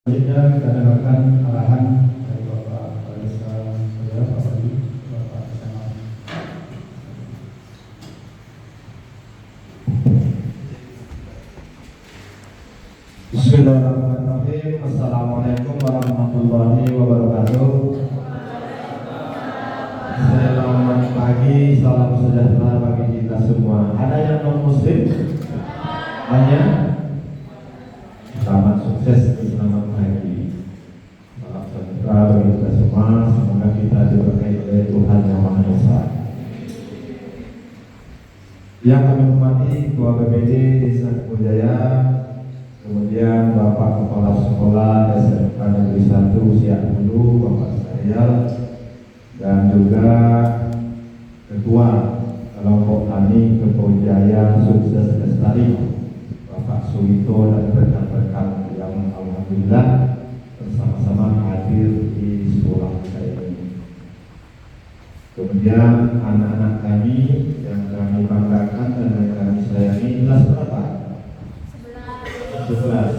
Selanjutnya kita dengarkan arahan dari Bapak Desa Saudara Pak Budi, Bapak SMA. Bismillahirrahmanirrahim. Assalamualaikum warahmatullahi wabarakatuh. Selamat pagi, salam sejahtera bagi kita semua. Ada yang non muslim? Banyak. Selamat sukses, selamat pagi. Salam sejahtera bagi kita semua. Semoga kita diberkahi oleh Tuhan Yang Maha Esa. Yang kami hormati Ketua BPD Desa Kebujaya, kemudian Bapak Kepala Sekolah SMK Negeri 1 Siak Hulu, Bapak Syarial, dan juga Ketua Kelompok Tani Kebujaya Sukses Lestari, Bapak Suwito, dan rekan-rekan yang alhamdulillah bersama-sama hadir di sekolah saya ini. Kemudian anak-anak kami yang kami banggakan dan yang kami sayangi, kelas berapa? 11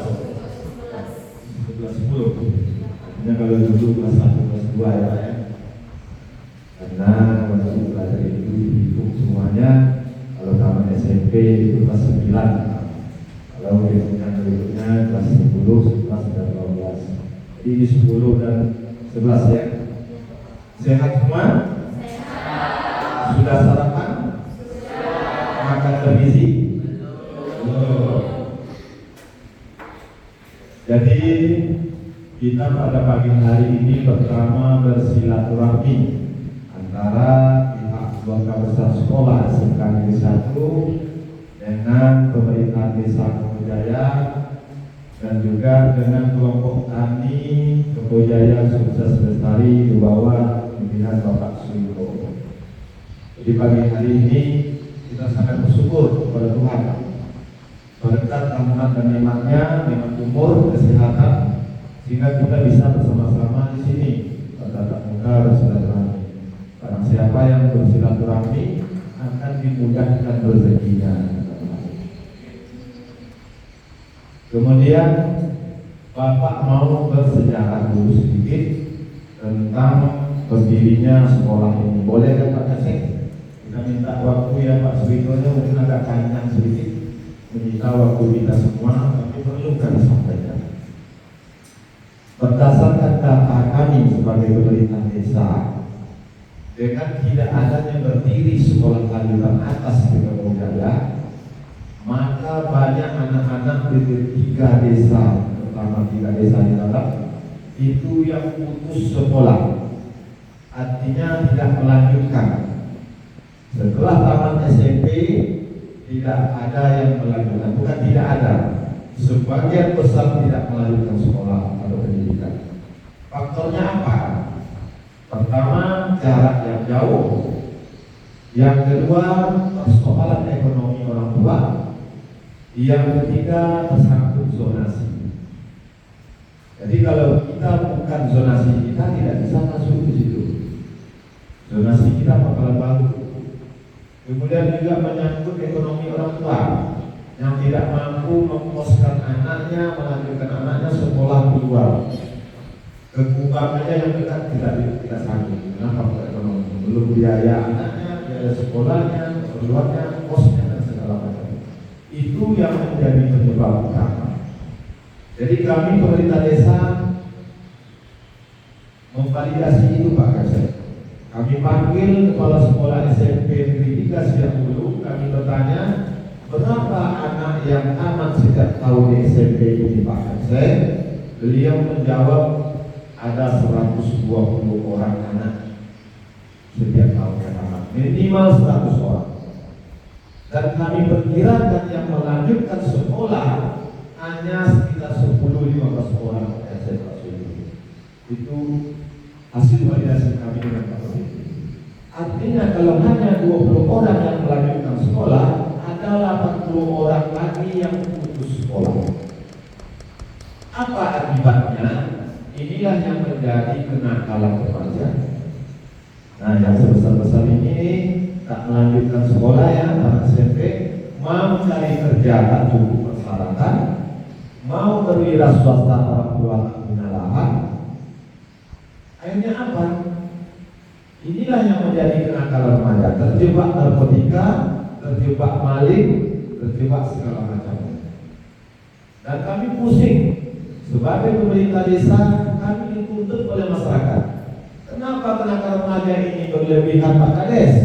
10. Artinya kalau dulu kelas 1, kelas 2 ya Pak ya. Karena waktu belajar itu dihitung semuanya. Kalau tamat SMP itu kelas 9. Kalau berikutnya kelas 10, 11 dan 12. Jadi 10 dan 11 ya. Sehat semua? Sehat. Sudah sarapan? Sudah. Makan bergizi? Belum. Jadi kita pada pagi hari ini pertama bersilaturahmi antara pihak keluarga besar sekolah SMK Negeri 1 dengan pemerintah Desa Kebujaya dan juga dengan kelompok tani Kebujaya Sukses Lestari di bawah pimpinan Bapak Suwito. Jadi pagi hari ini kita sangat bersyukur kepada Tuhan berkat rahmat dan nikmatnya, nikmat umur, kesehatan, sehingga kita bisa bersama-sama di sini bertatap muka bersilaturahmi. Barang siapa yang bersilaturahmi akan dimudahkan rezekinya. Kemudian Bapak mau bersejarah dulu sedikit tentang berdirinya sekolah ini. Boleh kan Pak Kasih? Kita minta waktu ya Pak Suwito-nya mungkin agak panjang sedikit, menyita waktu kita semua, tapi perlu kami sampaikan. Berdasarkan data kami sebagai pemerintah desa, dengan tidak adanya berdiri sekolah lanjutan atas di Kebujaya, maka banyak anak-anak di 3 desa, terutama 3 desa di dalam itu yang putus sekolah, artinya tidak melanjutkan. Setelah tamat SMP tidak ada yang melanjutkan, bukan tidak ada, sebagian besar tidak melanjutkan sekolah atau pendidikan. Faktornya apa? Pertama, jarak yang jauh. Yang kedua, persoalan ekonomi orang tua. Yang ketiga, tersangkut zonasi. Jadi kalau kita bukan zonasi, kita tidak bisa masuk di situ. Zonasi kita bakalan bagus. Kemudian juga menyangkut ekonomi orang tua yang tidak mampu mengkoskan anaknya, melanjutkan anaknya sekolah di luar. Kekurangannya yang dekat tidak sanggup. Kenapa? Ekonomi. Belum biaya anaknya, biaya sekolahnya, keperluannya, kosnya dan segala macam. Itu yang menjadi penyebab utama. Jadi kami pemerintah desa memvalidasi itu Pak Kasih. Kami panggil kepala sekolah SMP Negeri 3 Siak Hulu, kami bertanya berapa anak yang tamat sejak tahun di SMP ini Pak Kasih. Beliau menjawab ada 120 orang anak setiap tahun yang tamat, minimal 100 orang. Dan kami perkirakan yang melanjutkan sekolah hanya sekitar 10-15 orang SMP. Itu hasil validasi kami dengan Pak Budi. Artinya kalau hanya 20 orang yang melanjutkan sekolah, ada 80 orang lagi yang putus sekolah. Apa akibatnya? Inilah yang menjadi kenakalan remaja. Nah, yang sebesar-besar ini tak melanjutkan sekolah ya, anak SMP, mau cari kerja tak cukup persyaratan, mau berwira swasta orang tua punya lahan. Akhirnya apa? Inilah yang menjadi kenakalan remaja, terjebak narkotika, terjebak maling, terjebak segala macamnya. Dan kami pusing sebagai pemerintah desa, kami dituntut oleh masyarakat. Kenapa kenakalan remaja ini berlebihan, Pak Kades?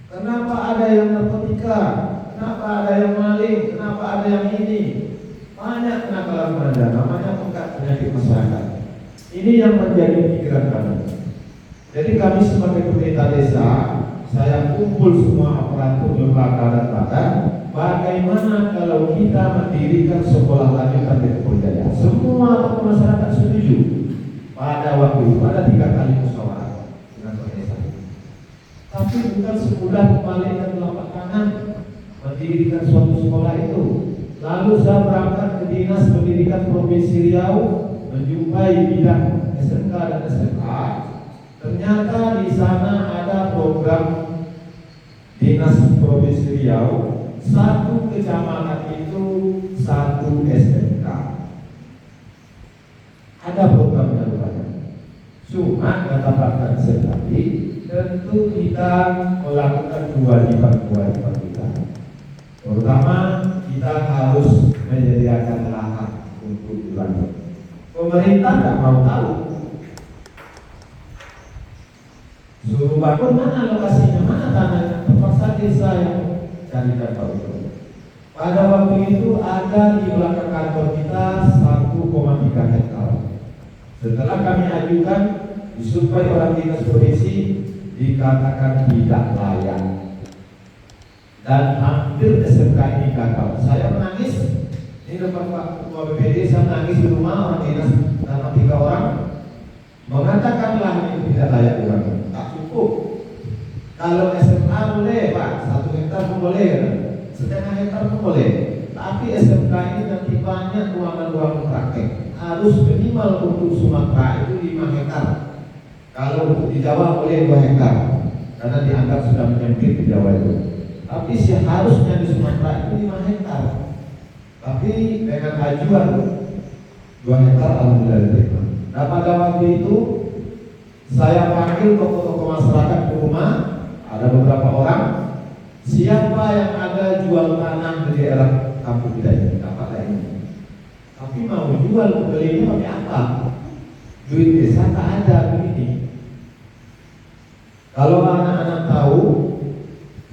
Kenapa ada yang narkotika? Kenapa ada yang maling? Kenapa ada yang ini? Banyak kenakalan remaja, namanya penyakit masyarakat. Ini yang menjadi pikiran kami. Jadi kami sebagai pemerintah desa, saya kumpul semua aparatur lembaga dan badan. Bagaimana kalau kita mendirikan sekolah lanjutan di Kebun Jaya? Semua tokoh masyarakat setuju. Pada waktu itu ada 3 kali musyawarah dengan desa. Tapi bukan sekedar membalikkan telapak tangan mendirikan suatu sekolah itu. Lalu saya berangkat ke Dinas Pendidikan Provinsi Riau, menjumpai bidang SMK dan SMA. Ternyata di sana ada program Dinas Provinsi Riau, 1 kecamatan itu 1 SMK. Ada programnya rupanya. Cuma kata Pak Kansel tadi, tentu kita melakukan kewajiban kita. Terutama kita harus menyediakan lahan untuk dibangun. Pemerintah tidak mau tahu. Suruh bangun, mana lokasinya, mana tanahnya, terpaksa desa yang carikan tahu. Pada waktu itu ada di belakang kantor kita 1,3 hektar. Setelah kami ajukan, disuplai orang dinas provinsi, dikatakan tidak layak. Dan hampir SMK ini gagal. Saya menangis. Ini depan Pak Ketua BPD, saya menangis di rumah orang dinas nama 3 orang. Mengatakanlah ini tidak layak dibangun. Tak cukup. Kalau SMK boleh Pak, 1 hektar pun boleh, setengah hektar pun boleh. Tapi SMK ini nanti banyak ruangan-ruangan praktek. Harus minimal untuk Sumatera itu 5 hektar. Kalau untuk di Jawa boleh 2 hektar, karena dianggap sudah menyempit di Jawa itu. Tapi seharusnya di Sumatera itu 5 hektar. Tapi dengan ajuan 2 hektar alhamdulillah diterima. Nah pada waktu itu saya panggil tokoh-tokoh masyarakat ke rumah, ada beberapa orang. Siapa yang ada jual tanah di daerah kampung kita ini, apa ini? Tapi mau jual, pembelinya pakai apa? Duit desa tak ada begini. Kalau anak-anak tahu,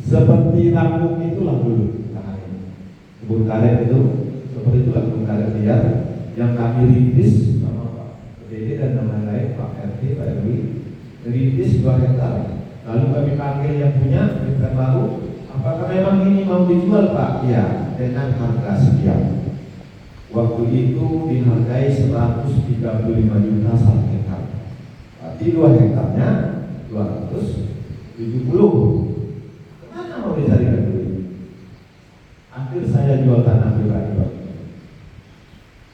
seperti Lampung itulah dulu tanah ini. Kebun karet itu, seperti itulah kebun karet liar yang kami rintis sama Pak PDD dan lain-lain, Pak RT, Pak RW, rintis 2 hektar. Lalu kami panggil yang punya, kita baru, apakah memang ini mau dijual Pak? Ya, dengan harga sekian. Waktu itu dihargai 135 juta 1 hektar. Berarti 2 hektarnya 270. Kemana mau dicarikan duit? Akhir saya jual tanah pribadi Pak.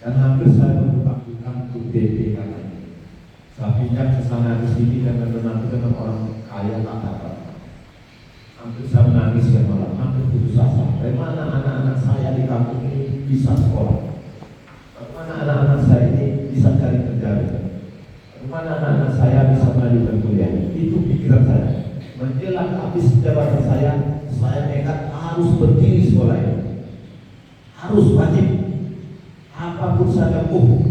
Dan hampir saya membutuhkan untuk DP katanya. Saya pinjam ke sana ke sini dan nanti dengan orang kaya tak dapat. Hampir saya menangis ya malam, hampir putus asa. Bagaimana anak-anak saya di kampung ini bisa sekolah? Bagaimana anak-anak saya ini bisa cari kerja? Bagaimana anak-anak saya bisa melanjutkan kuliah? Itu pikiran saya. Menjelang habis jabatan saya nekat harus berdiri sekolah ini. Harus wajib. Apapun saya tempuh.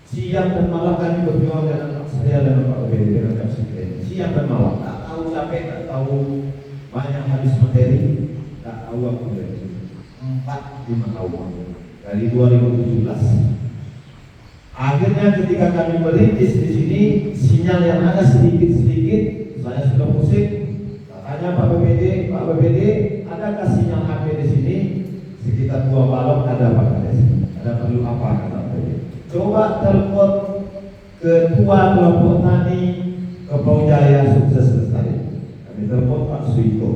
Siang dan malam kami berjuang dengan saya dan Pak BPD dengan Kapsik. Siang dan malam. Tak tahu capek, tak tahu banyak habis materi, tak tahu aku dari 4-5 tahun dari 2017. Akhirnya ketika kami merintis di sini, sinyal yang ada sedikit-sedikit, saya sudah pusing. Katanya Pak BPD, adakah sinyal HP di sini? Sekitar 2 balok ada Pak Kades. Ada perlu apa kata BPD? Coba telepon ketua kelompok tani Kebun Jaya Sukses Lestari. Kami telepon Pak Suiko.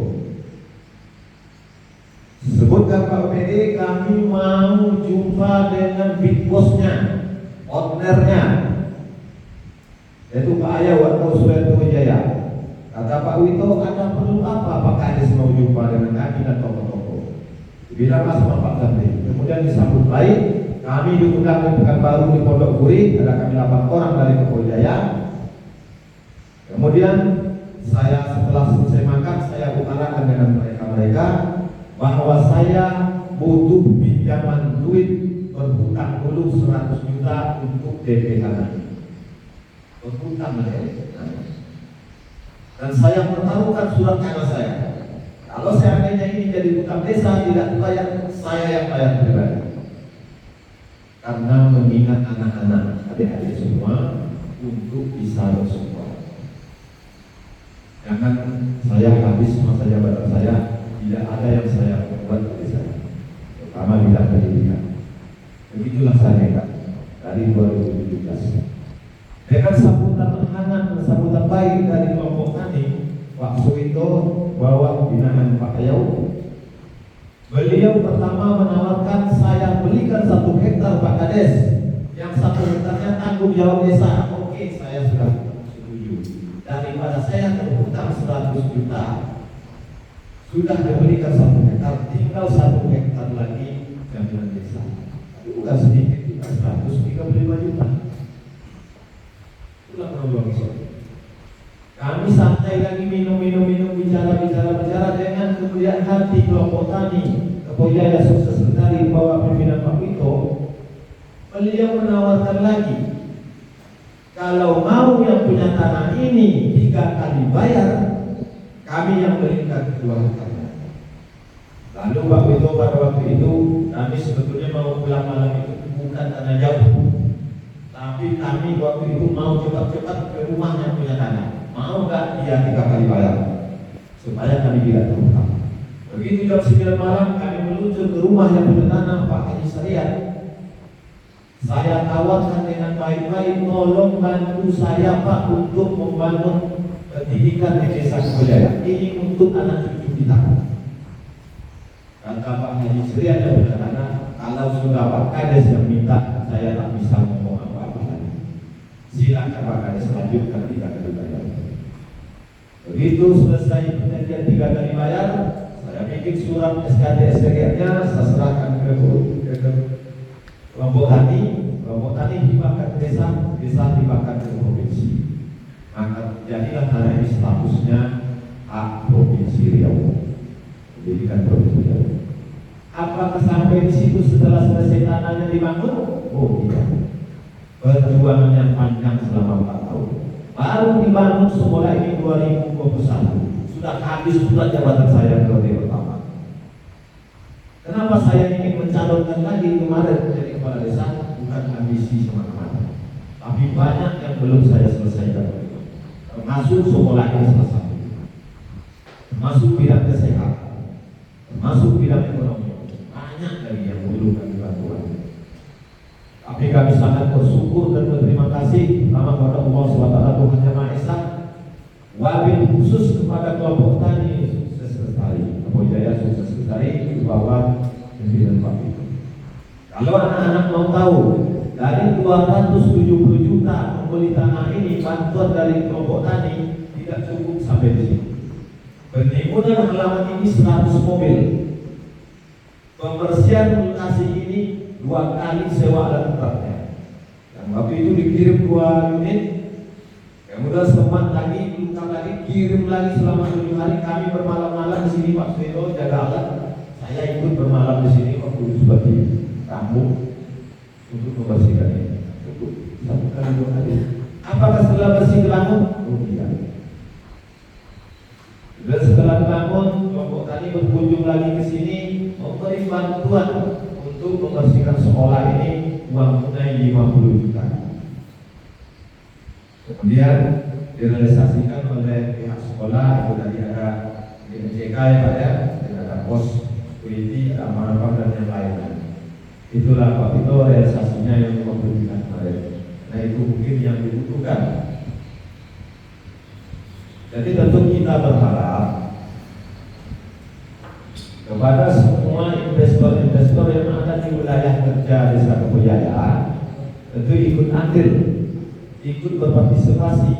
Sebutkan Pak BPD, kami mau jumpa dengan big bossnya, ownernya, yaitu Pak Ayah atau Sureto Wijaya. Kata Pak Wito, ada perlu apa Pak Kades mau jumpa dengan kami dan tokoh-tokoh? Bilang sama Pak Gandhi. Kemudian disambut baik. Kami diundang ke Pekanbaru di Pondok Gurih, ada kami 8 orang dari Kepoljaya. Kemudian saya setelah selesai makan, saya utarakan dengan mereka bahwa saya butuh pinjaman duit berhutang dulu 100 juta untuk DP tanah. Berhutang dan saya pertaruhkan surat tanah saya. Kalau seandainya ini jadi hutang desa, tidak dibayar, saya yang bayar pribadi. Karena mengingat anak-anak, adik-adik semua untuk bisa bersekolah. Jangan saya habis masa jabatan saya, tidak ada yang saya buat dari saya, terutama bidang pendidikan. Begitulah saya dari 2017. Dengan sambutan hangat dan sambutan baik dari kelompok tani, Pak Suwito bawa binaan Pak Ayau. Beliau pertama menawarkan saya belikan 1 hektar Pak Kades, yang 1 hektarnya tanggung jawab desa. Oke, saya sudah setuju. Daripada saya terhutang 100 juta, sudah dibelikan 1 hektar, tinggal 1 hektar lagi jaminan desa. Itu bukan sedikit, bukan 135 juta. Itulah problem ini. Kami santai lagi minum, bicara dengan kemuliaan hati kelompok tani Kepoljaya Sukses Sekretari bawah pimpinan Pak Wito. Beliau menawarkan lagi, kalau mau yang punya tanah ini 3 kali bayar, kami yang berikan 2 hektarnya. Lalu Pak Wito pada waktu itu, kami sebetulnya mau pulang malam itu bukan tanah jauh, tapi kami waktu itu mau cepat-cepat ke rumah yang punya tanah. Mau gak dia 3 kali bayar supaya kami tidak terhutang. Begitu jam 9 malam kami meluncur ke rumah yang punya tanah Pak Haji Sariat. Saya tawarkan dengan baik-baik, tolong bantu saya Pak untuk membangun pendidikan di desa Kepoljaya. Ini untuk anak cucu kita. Kata Pak Haji Sariat yang punya tanah, kalau sudah Pak Kades yang minta, saya tak bisa ngomong apa-apa lagi. Silakan Pak Kades lanjutkan 3 kali bayar. Begitu selesai perjanjian 3 kali bayar, saya bikin surat SKD SDG-nya, saya serahkan ke kelompok tani hibahkan ke desa hibahkan ke provinsi. Maka jadilah tanah ini statusnya hak provinsi Riau, pendidikan provinsi Riau. Apakah sampai di situ setelah selesai tanahnya dibangun? Oh tidak. Perjuangan yang panjang selama 4 tahun. Baru dibangun sekolah ini 2021. Sudah habis surat jabatan saya periode pertama. Kenapa saya ingin mencalonkan lagi kemarin menjadi kepala desa? Bukan ambisi semata-mata, tapi banyak yang belum saya selesaikan. Termasuk sekolah ini salah satu, termasuk bidang kesehatan, termasuk bidang ekonomi. Banyak lagi yang perlu kami bantuan. Tapi kami sangat bersyukur dan berterima kasih pertama kepada Allah SWT Tuhan Yang Maha Esa, wabil khusus kepada kelompok tani Sukses Sekretari Kepoljaya Sukses Sekretari di bawah pimpinan Pak Wito. Kalau anak-anak mau tahu, dari 270 juta membeli tanah ini, bantuan dari kelompok tani tidak cukup sampai di sini. Penimbunan halaman ini 100 mobil. Pembersihan lokasi ini 2 kali sewa alat beratnya. Dan waktu itu dikirim 2 unit. Kemudian sempat lagi, lengkap lagi, kirim lagi selama 7 hari. Kami bermalam-malam di sini, Pak Suwito jaga alat. Saya ikut bermalam di sini waktu itu sebagai tamu untuk membersihkan ini. Cukup 1 kali 2 kali. Apakah setelah bersih dibangun? Oh tidak. Dan setelah dibangun, kelompok tani berkunjung lagi ke sini memberi bantuan untuk membersihkan sekolah ini, uang tunai 50 juta. Kemudian direalisasikan oleh pihak sekolah, itu tadi ada DMJK ya Pak ya, dan ada pos security, ada amanah dan yang lainnya. Itulah Pak itu realisasinya yang memberikan kemarin. Nah itu mungkin yang dibutuhkan. Jadi tentu kita berharap kepada semua investor-investor yang ada di wilayah kerja Desa Kepoljaya, tentu ikut andil, ikut berpartisipasi,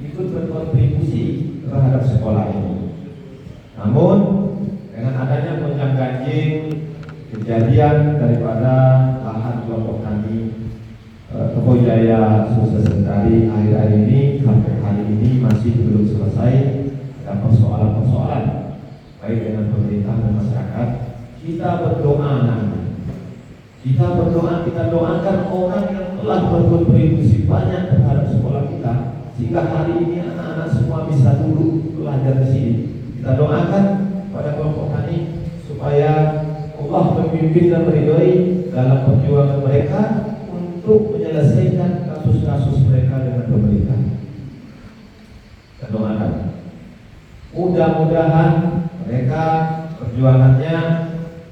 ikut berkontribusi terhadap sekolah ini. Namun dengan adanya gonjang-ganjing kejadian daripada lahan kelompok Toko Jaya sukses sekali akhir-akhir ini, sampai hari ini masih belum selesai. Ada persoalan-persoalan baik dengan pemerintah dan masyarakat. Kita berdoa nanti. Kita berdoa, kita doakan orang yang telah berkontribusi banyak terhadap sekolah kita, sehingga hari ini anak-anak semua bisa duduk belajar di sini. Kita doakan pada kelompok tani supaya Allah memimpin dan meridhoi dalam perjuangan mereka untuk menyelesaikan kasus-kasus mereka dengan pemerintah. Kita doakan. Mudah-mudahan mereka perjuangannya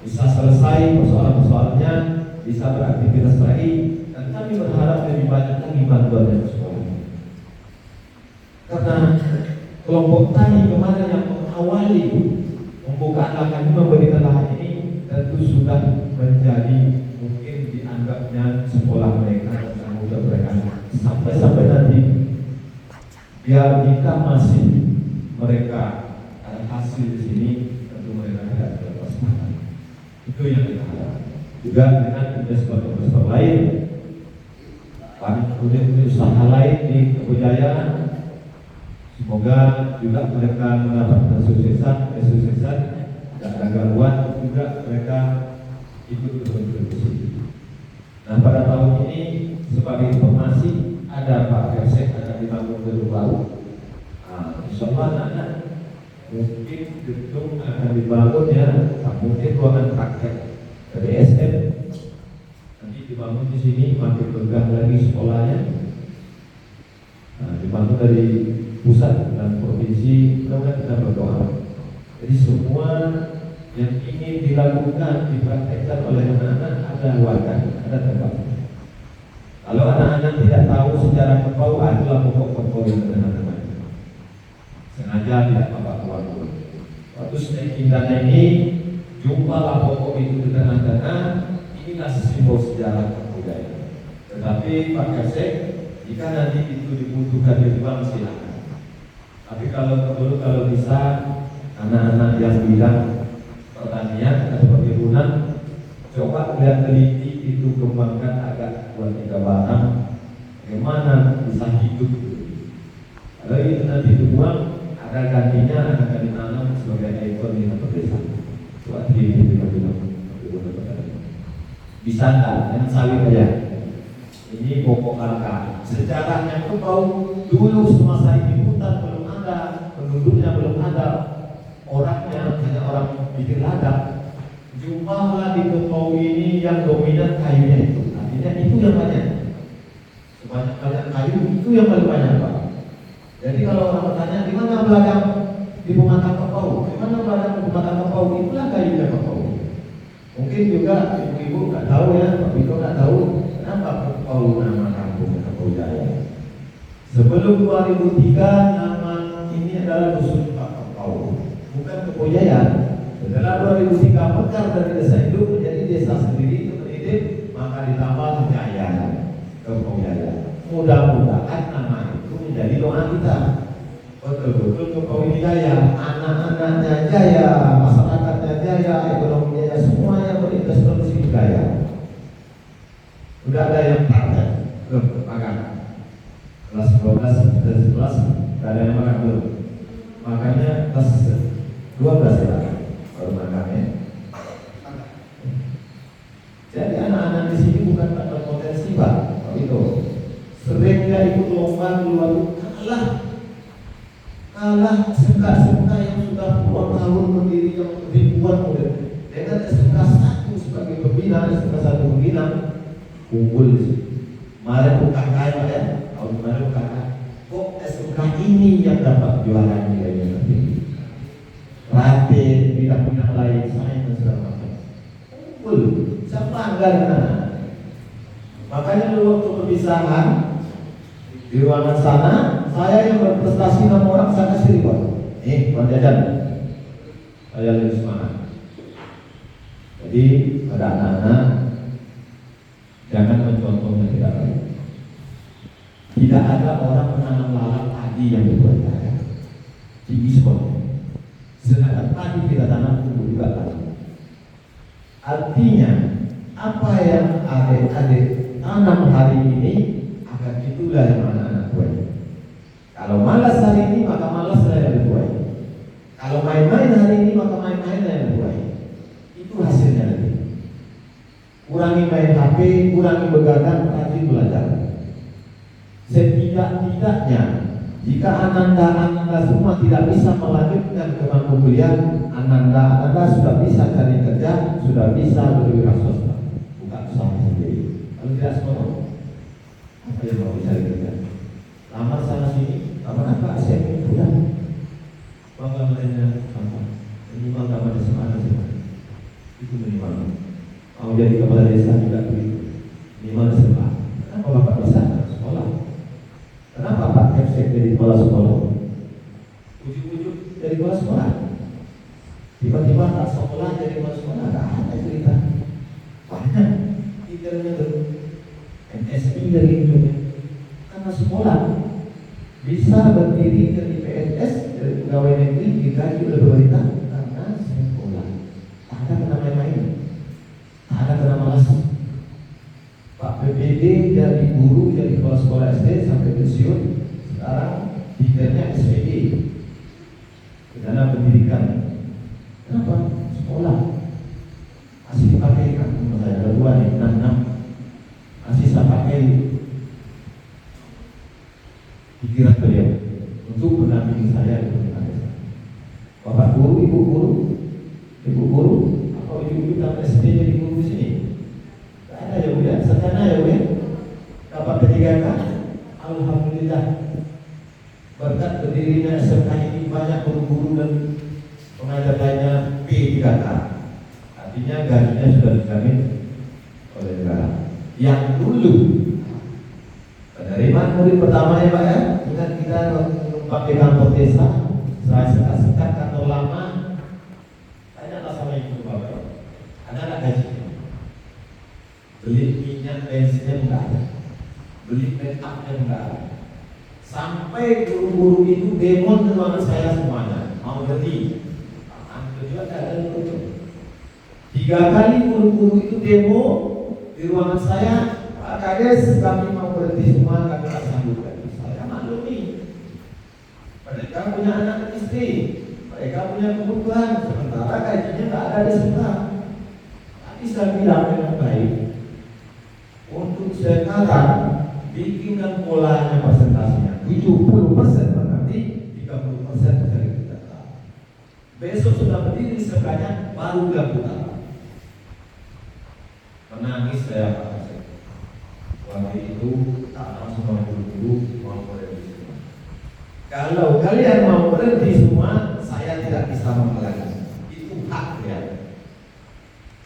bisa selesai, persoalan-persoalannya bisa beraktivitas lagi, dan kami berharap lebih banyak lagi bantuan dari sekolah. Karena kelompok tani kemarin yang mengawali pembukaan lahan ini, memberikan lahan ini, tentu sudah menjadi mungkin dianggapnya sekolah mereka dan tanggung jawab mereka sampai nanti. Biar jika masih mereka ada hasil di sini, tentu mereka tidak terlepas. Itu yang kita harapkan. Juga dengan investor-investor lain, unit usaha lain di Toko Jaya, semoga juga mereka mendapatkan kesuksesan dan ada gangguan juga mereka ikut berkontribusi. Nah, pada tahun ini sebagai informasi ada Pak Persek akan dibangun gedung baru. Insya Allah anak mungkin gedung akan dibangun ya, mungkin ruangan praktek BSM nanti dibangun di sini, makin megah lagi sekolahnya. Dibangun dari pusat dan provinsi, mudah-mudahan kita berdoa. Jadi semua yang ingin dilakukan, dipraktekkan oleh anak-anak ada wadah, ada tempat. Kalau anak-anak tidak tahu sejarah Kepau, itulah pokok Kepau yang sederhana. Sengaja tidak bapak keluar. Waktu naikin dana ini, jumpalah pokok itu di tengah-tengah. Inilah simbol sejarah Kepau Jaya. Tetapi Pak Kasek, jika nanti itu dibutuhkan di bank, silakan. Tapi kalau bisa anak-anak yang bidang pertanian atau perkebunan, coba lihat teliti itu, kembangkan agak 2-3 barang, bagaimana bisa hidup. Kalau itu nanti dibuang, ada gantinya akan ditanam sebagai ekor di desa. Buat hidup bisa nggak? Yang sawit aja. Ini pokok langka. Sejarahnya Kepau dulu semasa ini hutan belum ada, penduduknya belum ada, orangnya hanya orang bikin ladang. Jumlahlah di Kepau ini yang dominan kayunya itu. Artinya itu yang banyak. Sebanyak kayu itu yang paling banyak, Pak. Jadi kalau orang bertanya di mana ladang di Pematang Kepau, di mana ladang di Pematang Kepau, itulah kayunya Kepau. Mungkin juga ibu-ibu nggak tahu ya, Pak Biko nggak tahu kenapa Kepau nama kampung Toko Jaya. Sebelum 2003 nama ini adalah dusun Pak Kepau, bukan Toko Jaya. Setelah 2003 mekar dari desa itu menjadi desa sendiri tertib, maka ditambah Jaya, Toko Jaya. Mudah-mudahan nama itu menjadi doa kita. Betul-betul Kepau ini jaya, anak-anaknya jaya, masyarakatnya jaya, ekonominya jaya, semuanya berinvestasi jaya. Sudah ada yang praktek belum makan kelas 12 dan 11 tidak ada yang makan belum, makanya kelas 12 ya baru makan ya. Jadi anak-anak di sini bukan tak berpotensi Pak, itu sering dia ikut lomba luar kalah SMK yang sudah puluhan tahun berdiri yang ribuan murid dengan SMK 1 sebagai pembina, SMK 1 pembina kumpul di sini. Kemarin UKK ya, tahun kemarin UKK. Kok SMK ini yang dapat jualan nilainya lebih? Rate bidang-bidang lain saya dan segala macam. Kumpul, saya bangga dengan. Makanya dulu waktu perpisahan di ruangan sana, saya yang berprestasi 6 orang saya kasih reward. Buat jajan. Saya lebih semangat. Jadi pada anak-anak jangan mencontohnya tidak baik. Tidak ada orang menanam lalat padi yang berbuat kaya. Tinggi sekolah. Sedangkan padi kita tanam tumbuh juga tanam. Artinya apa yang adik-adik tanam hari ini akan itulah yang anak-anak tuai. Kalau malas hari ini maka malaslah yang dituai. Kalau main-main hari ini maka main-mainlah yang dituai. Itu hasilnya nanti. Kurangi main HP, kurangi begadang, rajin belajar. Setidak-tidaknya jika Ananda semua tidak bisa melanjutkan ke bangku kuliah, Ananda sudah bisa cari kerja, sudah bisa berwira swasta, buka usaha sendiri. Kalau tidak semua, apa yang mau cari kerja? Lamar sana sini, lamar apa? Saya pulang. Bangga mereka apa? Minimal dapat semangat. Itu minimal. Mau jadi kepala desa juga begitu. Minimal sekolah. Kenapa bapak bisa sekolah? Kenapa Pak Kepsek jadi kepala sekolah? Ujuk-ujuk dari kepala sekolah. Tiba-tiba tak sekolah jadi kepala sekolah. Ada apa cerita? Banyak titelnya tuh. MSI dari itu. Karena sekolah bisa berdiri dari PNS, dari pegawai negeri, digaji oleh pemerintah karena sekolah. Tak ada kena main-main. Tak ada kena malas. Pak PPD dari guru, dari kepala sekolah SD sampai pensiun, sekarang titelnya SPD, dana pendidikan. Kenapa? Sekolah. Masih dipakai kan? Saya ada dua nih, 6. Masih saya pakai pikiran beliau untuk mendampingi saya di pemerintahan desa. Bapak guru, ibu guru, apa ibu dapat SD jadi guru di sini? Ada ya Bu ya, sarjana ya Bu ya. Dapat P3K, alhamdulillah. Berkat berdirinya SMK ini banyak guru-guru dan pengajar lainnya P3K. Artinya gajinya sudah dijamin oleh negara. Yang dulu penerimaan murid pertama ya Pak ya, ingat kita pakai kantor desa, saya sekat-sekat kantor lama, tanyalah sama ibu bapak, ada nggak gaji? Beli minyak bensinnya enggak ada, beli make upnya enggak ada. Sampai guru-guru itu demo ke ruangan saya semuanya, mau berhenti. Juga ada itu. 3 kali guru-guru itu demo di ruangan saya, Pak Kades kami mau berhenti semua, kami tak sanggup lagi. Saya maklumi. Mereka punya anak istri, mereka punya kebutuhan, sementara gajinya tak ada di sebelah. Tapi saya bilang dengan baik. Untuk sekarang bikinkan polanya presentasinya 70% berarti 30% dari kita. Besok sudah berdiri sebenarnya baru bilang kita. Menangis saya Pak Kasih. Waktu itu tak langsung mau buru-buru mau berhenti semua. Kalau kalian mau berhenti semua, saya tidak bisa menghalangi. Itu hak ya.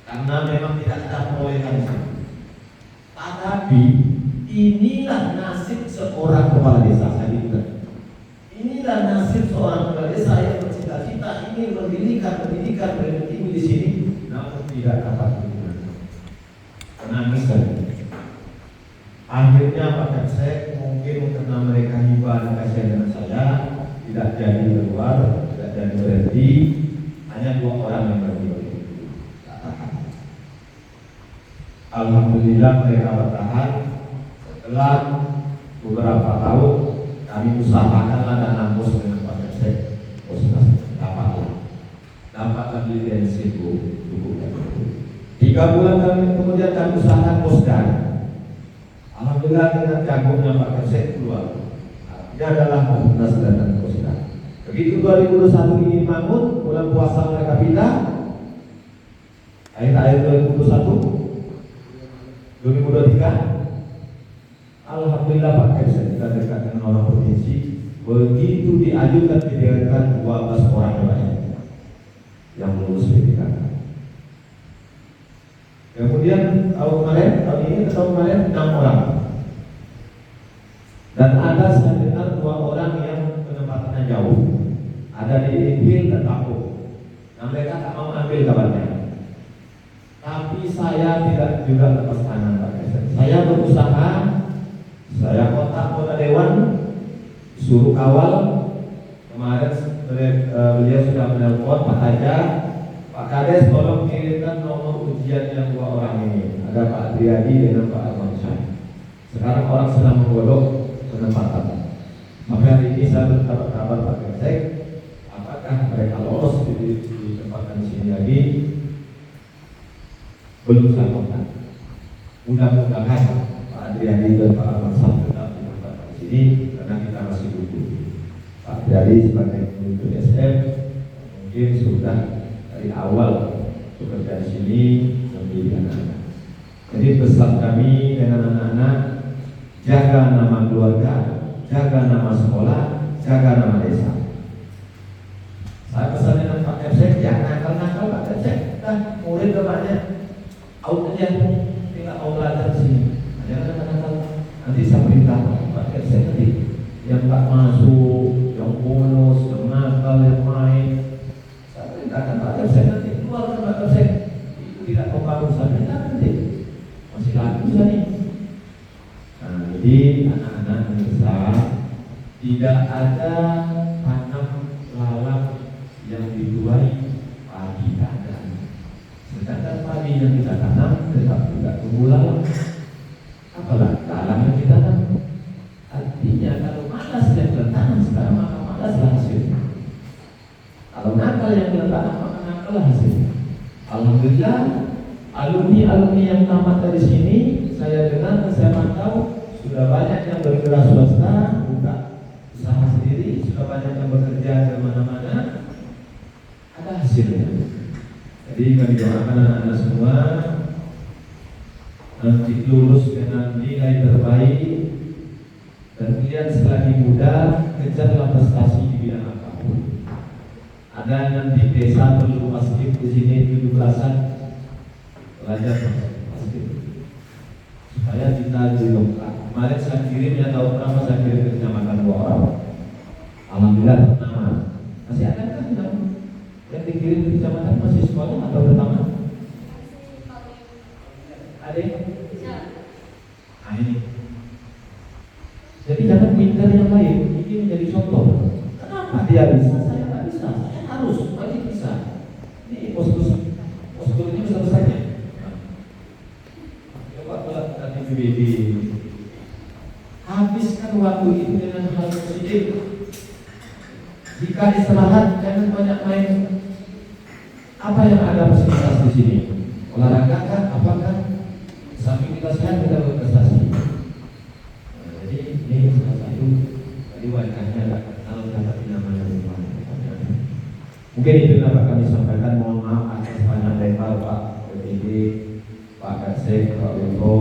Karena memang tidak ada perolehan di sana. Tetapi inilah nasib seorang kepala desa, saya bilang. Inilah nasib seorang kepala desa yang bercita-cita ingin mendirikan pendidikan tinggi di sini, namun tidak dapat digunakan. Menangis kan. Akhirnya Pak Kapsek mungkin karena mereka hibah dan kasihan dengan saya, tidak jadi keluar, tidak jadi berhenti, hanya 2 orang yang berhenti. Alhamdulillah mereka bertahan. Setelah beberapa tahun kami usahakanlah dan nampus dengan Pak Kapsek, dapatlah lisensi cukup. 3 bulan kemudian kami usahakan posdan. Alhamdulillah dengan jagungnya Pak Kapsek keluar. Dia adalah Komnas dan posdan. Begitu 2021 ini dibangun, bulan puasa mereka pindah. Akhir 2021 2023, alhamdulillah Pak Kapsek kita dekat dengan orang provinsi. Begitu diajukan didirikan 12 orang yang lulus PPK. Kemudian tahun ini 6 orang. Dan ada saya dengar 2 orang yang penempatannya jauh. Ada di Impil dan Lampung. Nah mereka tak mau ambil kabarnya. Tapi saya tidak juga lepas tangan Pak Kapsek. Saya berusaha, saya kontak kota dewan, suruh kawal. Kemarin beliau sudah menelpon Pak Haja, Pak Kades tolong kirimkan nomor ujian yang 2 orang ini. Ada Pak Triadi dengan Pak Armansyah. Sekarang orang sedang menggodok penempatan. Tapi hari ini saya mendapat kabar Pak Kapsek, apakah mereka lolos ditempatkan di sini lagi? Belum saya kontak. Mudah-mudahan Pak Adriani dan Pak Ahmad tetap ditempatkan di sini karena kita masih butuh. Pak Adriani sebagai pemimpin SM mungkin sudah dari awal bekerja di sini menjadi anak-anak. Jadi pesan kami dengan anak-anak, jaga nama keluarga, jaga nama sekolah, jaga nama desa. Saya pesan dengan Pak Kapsek, jangan nakal-nakal Pak Kapsek. Nah, murid banyak, out aja, tidak mau belajar di sini. Jangan nakal-nakal. Nanti saya perintah Pak Kapsek nanti yang tak masuk, yang bolos, yang nakal, yang main. Saya perintahkan Pak Kapsek nanti keluarkan Pak Kapsek. Itu tidak membangun saya nanti. Masih lagi nih. Nah, jadi anak-anak desa tidak ada tanam lalat yang dituai padi tanam. Sedangkan padi yang kita tanam tetap juga tumbuh lalat. Apalah lalat yang kita tanam. Artinya kalau malas yang kita tanam sekarang maka malaslah hasilnya. Kalau nakal yang kita tanam maka nakallah hasilnya. Alhamdulillah alumni yang tamat dari sini saya dengar, saya mantau sudah banyak yang bergerak swasta, buka usaha sendiri, sudah banyak yang bekerja ke mana-mana, ada hasilnya. Jadi kami doakan anak-anak semua nanti lulus dengan nilai terbaik dan kalian selagi muda kejarlah prestasi di bidang apapun. Ada yang di desa perlu pasti di sini 17-an belajar pasti supaya kita didongkrak. Kemarin saya kirim ya tahu berapa saya kirim ke kecamatan 2 orang. Alhamdulillah nama. Masih ada kan yang dikirim ke kecamatan masih sekolah atau pertama? Ada? Nah ini. Jadi jangan pintar yang lain. Ini menjadi contoh. Kenapa dia bisa? Saya nggak bisa. Saya harus wajib bisa. Ini postur ini besar-besarnya. BBB. Habiskan waktu itu dengan hal positif. Jika istirahat jangan banyak main. Apa yang ada fasilitas di sini? Olahraga kan? Apakah? Samping kita sehat kita berprestasi. Jadi ini salah satu tadi wajahnya ada kenal dapat namanya rumah. Mungkin itu dapat kami sampaikan. Mohon maaf atas banyak lebar Pak PPD, Pak Kapsek, Pak Wipo.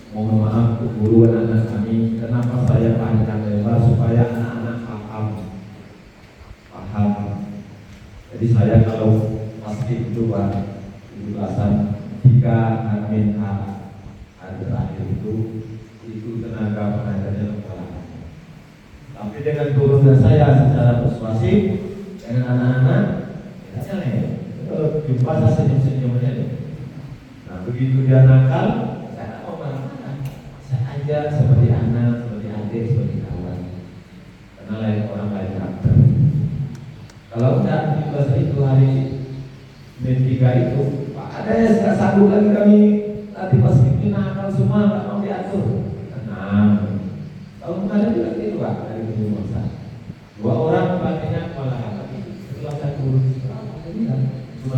Mohon maaf guru anak-anak kami. Kenapa saya panjang lebar supaya anak-anak paham. Jadi saya kalau pasti itu Pak 17-an 3 admin hari terakhir itu tenaga pengajarnya kepala. Tapi dengan turunnya saya secara persuasif dengan anak-anak, jumpa saya senyum-senyumnya. Nah begitu dia nakal, seperti anak, seperti adik, seperti kawan. Karena lain orang lain karakter. Kalau enggak di bahasa itu hari Senin 3 itu, Pak ada yang nggak sanggup lagi kami latih pas ini nakal semua nggak mau diatur. Tenang. Tahun kemarin juga gitu Pak dari Gunung Masa. 2 orang pelatihnya kepala tapi setelah saya turun cuma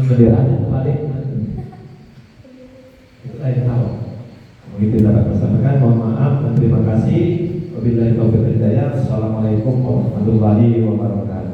benderanya balik. Itu lain hal. Begitu dapat bersamakan, mohon maaf dan terima kasih. Wabillahi taufiq wal hidayah. Assalamualaikum warahmatullahi wabarakatuh.